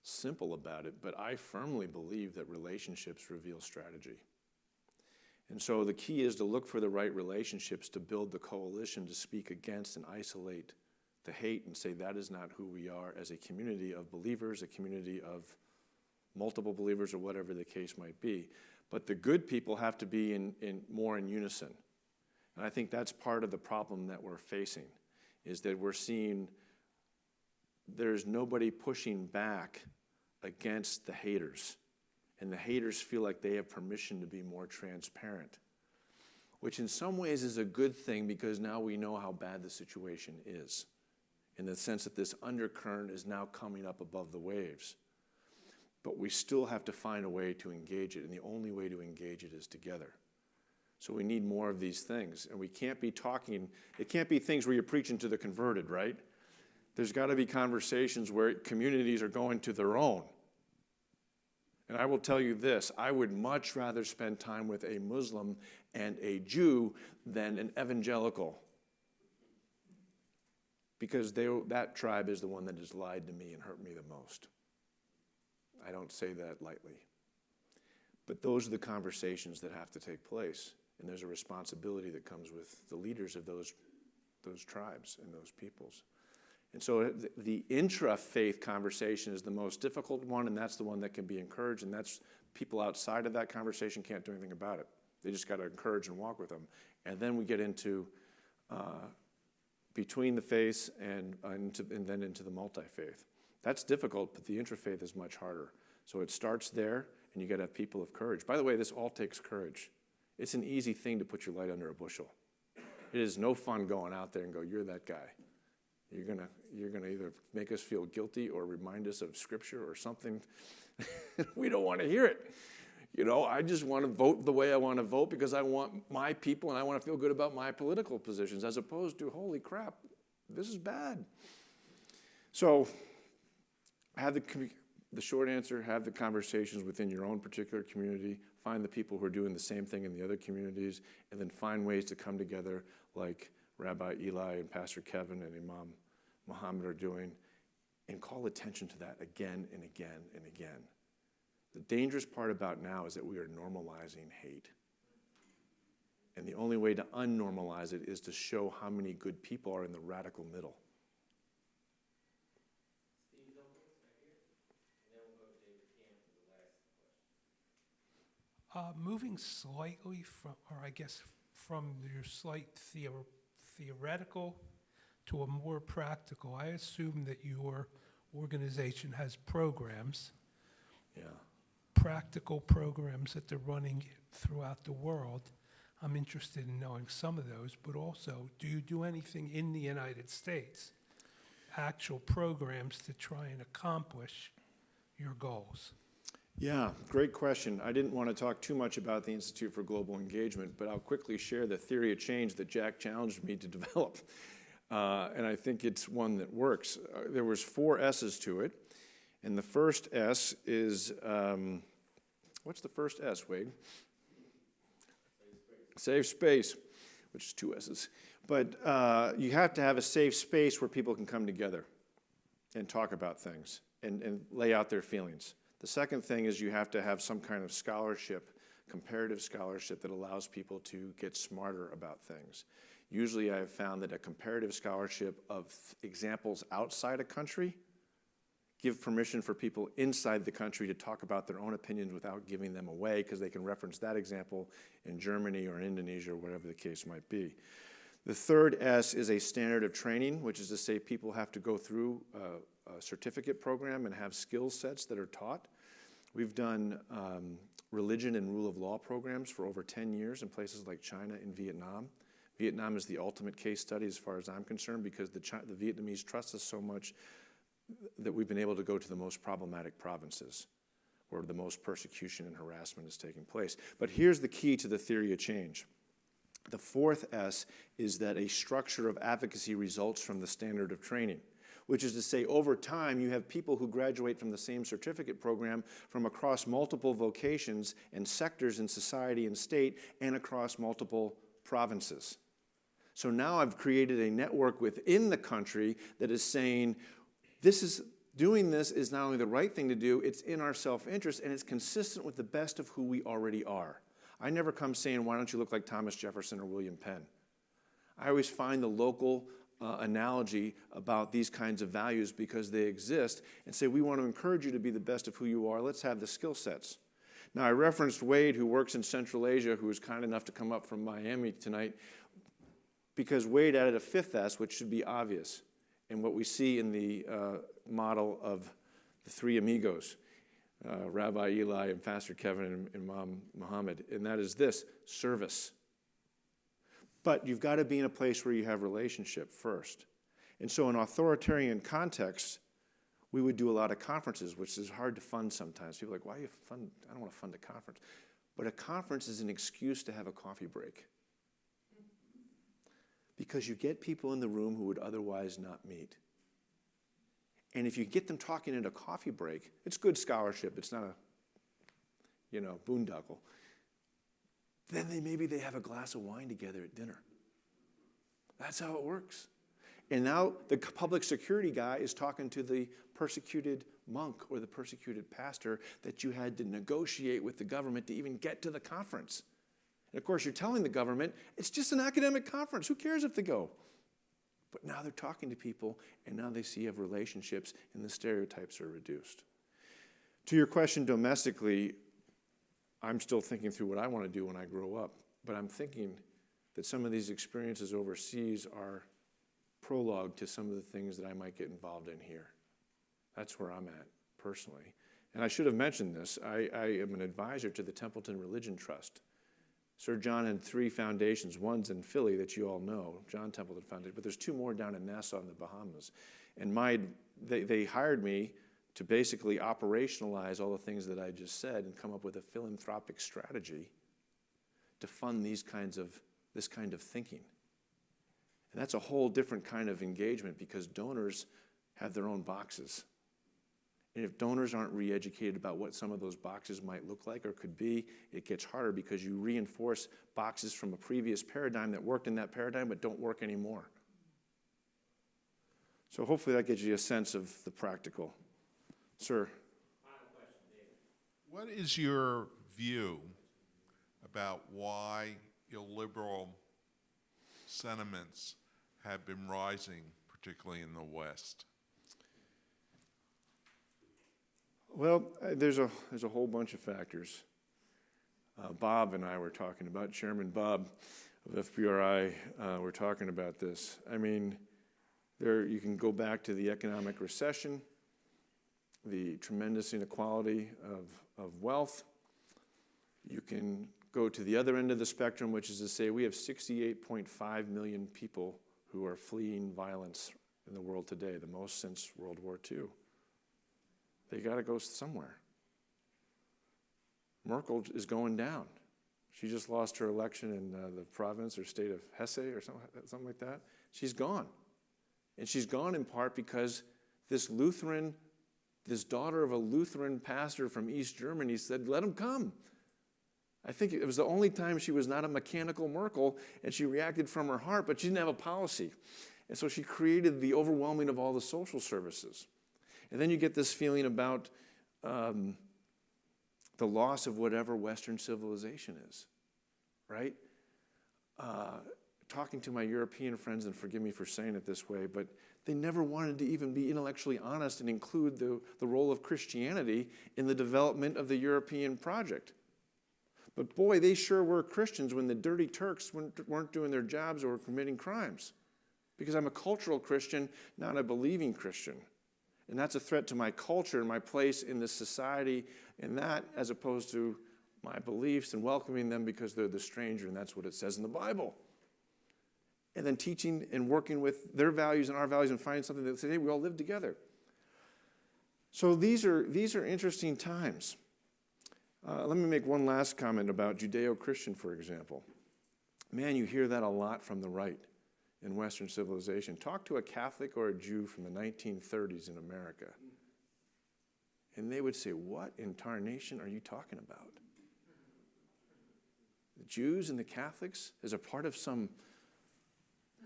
simple about it, but I firmly believe that relationships reveal strategy. And so the key is to look for the right relationships to build the coalition to speak against and isolate the hate and say that is not who we are as a community of believers, a community of multiple believers, or whatever the case might be. But the good people have to be more in unison. And I think that's part of the problem that we're facing, is that we're seeing there's nobody pushing back against the haters. And the haters feel like they have permission to be more transparent, which in some ways is a good thing because now we know how bad the situation is, in the sense that this undercurrent is now coming up above the waves. But we still have to find a way to engage it, and the only way to engage it is together. So we need more of these things, and we can't be talking, it can't be things where you're preaching to the converted, right? There's got to be conversations where communities are going to their own. And I will tell you this, I would much rather spend time with a Muslim and a Jew than an evangelical, because that tribe is the one that has lied to me and hurt me the most. I don't say that lightly. But those are the conversations that have to take place, and there's a responsibility that comes with the leaders of those tribes and those peoples. And so the intra-faith conversation is the most difficult one, and that's the one that can be encouraged, and that's people outside of that conversation can't do anything about it. They just got to encourage and walk with them. And then we get into between the faiths and then into the multi-faith. That's difficult, but the interfaith is much harder. So it starts there, and you got to have people of courage. By the way, this all takes courage. It's an easy thing to put your light under a bushel. It is no fun going out there and go, you're that guy. You're gonna either make us feel guilty or remind us of Scripture or something. We don't want to hear it. You know, I just want to vote the way I want to vote because I want my people and I want to feel good about my political positions, as opposed to, holy crap, this is bad. So have the short answer, have the conversations within your own particular community, find the people who are doing the same thing in the other communities, and then find ways to come together like Rabbi Eli and Pastor Kevin and Imam Muhammad are doing, and call attention to that again and again and again. The dangerous part about now is that we are normalizing hate. And the only way to unnormalize it is to show how many good people are in the radical middle. Moving slightly from, or I guess from your slight theoretical to a more practical, I assume that your organization has programs, Yeah. practical programs that they're running throughout the world. I'm interested in knowing some of those, but also, do you do anything in the United States, actual programs to try and accomplish your goals? Yeah, great question. I didn't want to talk too much about the Institute for Global Engagement, but I'll quickly share the theory of change that Jack challenged me to develop. And I think it's one that works. There was 4 S's to it. And the first S is, what's the first S, Wade? Safe space, which is 2 S's. But you have to have a safe space where people can come together and talk about things and lay out their feelings. The second thing is you have to have some kind of scholarship, comparative scholarship, that allows people to get smarter about things. Usually I have found that a comparative scholarship of examples outside a country give permission for people inside the country to talk about their own opinions without giving them away, because they can reference that example in Germany or Indonesia or whatever the case might be. The third S is a standard of training, which is to say people have to go through a certificate program and have skill sets that are taught. We've done religion and rule of law programs for over 10 years in places like China and Vietnam. Vietnam is the ultimate case study as far as I'm concerned, because the Vietnamese trust us so much that we've been able to go to the most problematic provinces where the most persecution and harassment is taking place. But here's the key to the theory of change. The fourth S is that a structure of advocacy results from the standard of training, which is to say, over time, you have people who graduate from the same certificate program from across multiple vocations and sectors in society and state and across multiple provinces. So now I've created a network within the country that is saying, this is doing this is not only the right thing to do, it's in our self-interest, and it's consistent with the best of who we already are. I never come saying, why don't you look like Thomas Jefferson or William Penn? I always find the local analogy about these kinds of values because they exist and say, we want to encourage you to be the best of who you are. Let's have the skill sets. Now, I referenced Wade, who works in Central Asia, who was kind enough to come up from Miami tonight, because Wade added a fifth S, which should be obvious, and what we see in the model of the three amigos, Rabbi Eli and Pastor Kevin and Imam Muhammad, and that is this: service. But you've got to be in a place where you have relationship first. And so in authoritarian contexts, we would do a lot of conferences, which is hard to fund sometimes. People are like, why do you fund? I don't want to fund a conference. But a conference is an excuse to have a coffee break. Because you get people in the room who would otherwise not meet. And if you get them talking at a coffee break, it's good scholarship. It's not a, boondoggle. Then maybe they have a glass of wine together at dinner. That's how it works. And now the public security guy is talking to the persecuted monk or the persecuted pastor that you had to negotiate with the government to even get to the conference. And of course, you're telling the government, it's just an academic conference. Who cares if they go? But now they're talking to people, and now they see you have relationships, and the stereotypes are reduced. To your question domestically, I'm still thinking through what I want to do when I grow up, but I'm thinking that some of these experiences overseas are prologue to some of the things that I might get involved in here. That's where I'm at, personally. And I should have mentioned this. I am an advisor to the Templeton Religion Trust. Sir John had 3 foundations. One's in Philly that you all know, John Templeton Foundation, but there's 2 more down in Nassau in the Bahamas. And they hired me to basically operationalize all the things that I just said and come up with a philanthropic strategy to fund this kind of thinking. And that's a whole different kind of engagement because donors have their own boxes. And if donors aren't re-educated about what some of those boxes might look like or could be, it gets harder because you reinforce boxes from a previous paradigm that worked in that paradigm but don't work anymore. So hopefully that gives you a sense of the practical. Sir. Final question, David. What is your view about why illiberal sentiments have been rising, particularly in the West? Well, there's a whole bunch of factors. Bob and I were talking about, Chairman Bob of FPRI, we're talking about this. I mean, you can go back to the economic recession, the tremendous inequality of wealth. You can go to the other end of the spectrum, which is to say we have 68.5 million people who are fleeing violence in the world today, the most since World War II. They got to go somewhere. Merkel is going down. She just lost her election in the province or state of Hesse or something like that. She's gone. And she's gone in part because this daughter of a Lutheran pastor from East Germany said, let him come. I think it was the only time she was not a mechanical Merkel, and she reacted from her heart, but she didn't have a policy. And so she created the overwhelming of all the social services. And then you get this feeling about the loss of whatever Western civilization is, right? Talking to my European friends, and forgive me for saying it this way, but they never wanted to even be intellectually honest and include the role of Christianity in the development of the European project. But boy, they sure were Christians when the dirty Turks weren't doing their jobs or were committing crimes. Because I'm a cultural Christian, not a believing Christian. And that's a threat to my culture and my place in this society and that, as opposed to my beliefs and welcoming them because they're the stranger, and that's what it says in the Bible. And then teaching and working with their values and our values and finding something that says, hey, we all live together. So these are interesting times. Let me make one last comment about Judeo-Christian, for example. Man, you hear that a lot from the right in Western civilization. Talk to a Catholic or a Jew from the 1930s in America, and they would say, what in tarnation are you talking about? The Jews and the Catholics as a part of some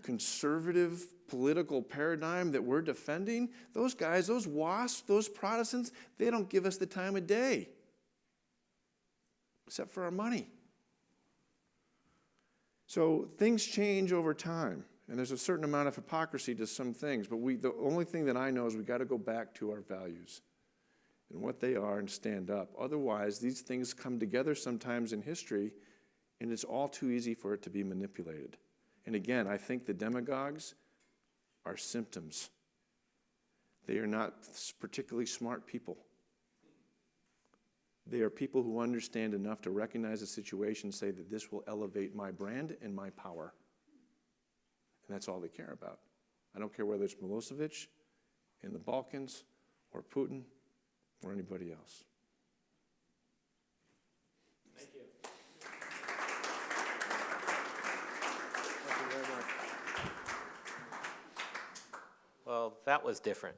conservative political paradigm that we're defending, those guys, those WASPs, those Protestants, they don't give us the time of day, except for our money. So things change over time, and there's a certain amount of hypocrisy to some things, but the only thing that I know is we got to go back to our values and what they are and stand up. Otherwise, these things come together sometimes in history, and it's all too easy for it to be manipulated. And again, I think the demagogues are symptoms. They are not particularly smart people. They are people who understand enough to recognize the situation, say that this will elevate my brand and my power. And that's all they care about. I don't care whether it's Milosevic in the Balkans or Putin or anybody else. Thank you. Thank you very much. Well, that was different.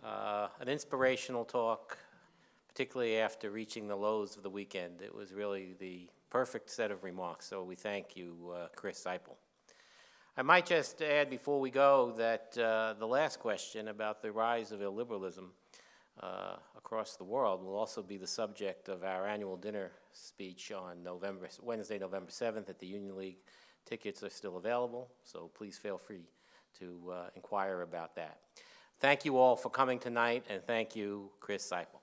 An inspirational talk, particularly after reaching the lows of the weekend. It was really the perfect set of remarks, so we thank you, Chris Seiple. I might just add before we go that the last question about the rise of illiberalism across the world will also be the subject of our annual dinner speech on Wednesday, November 7th at the Union League. Tickets are still available, so please feel free to inquire about that. Thank you all for coming tonight, and thank you, Chris Seiple.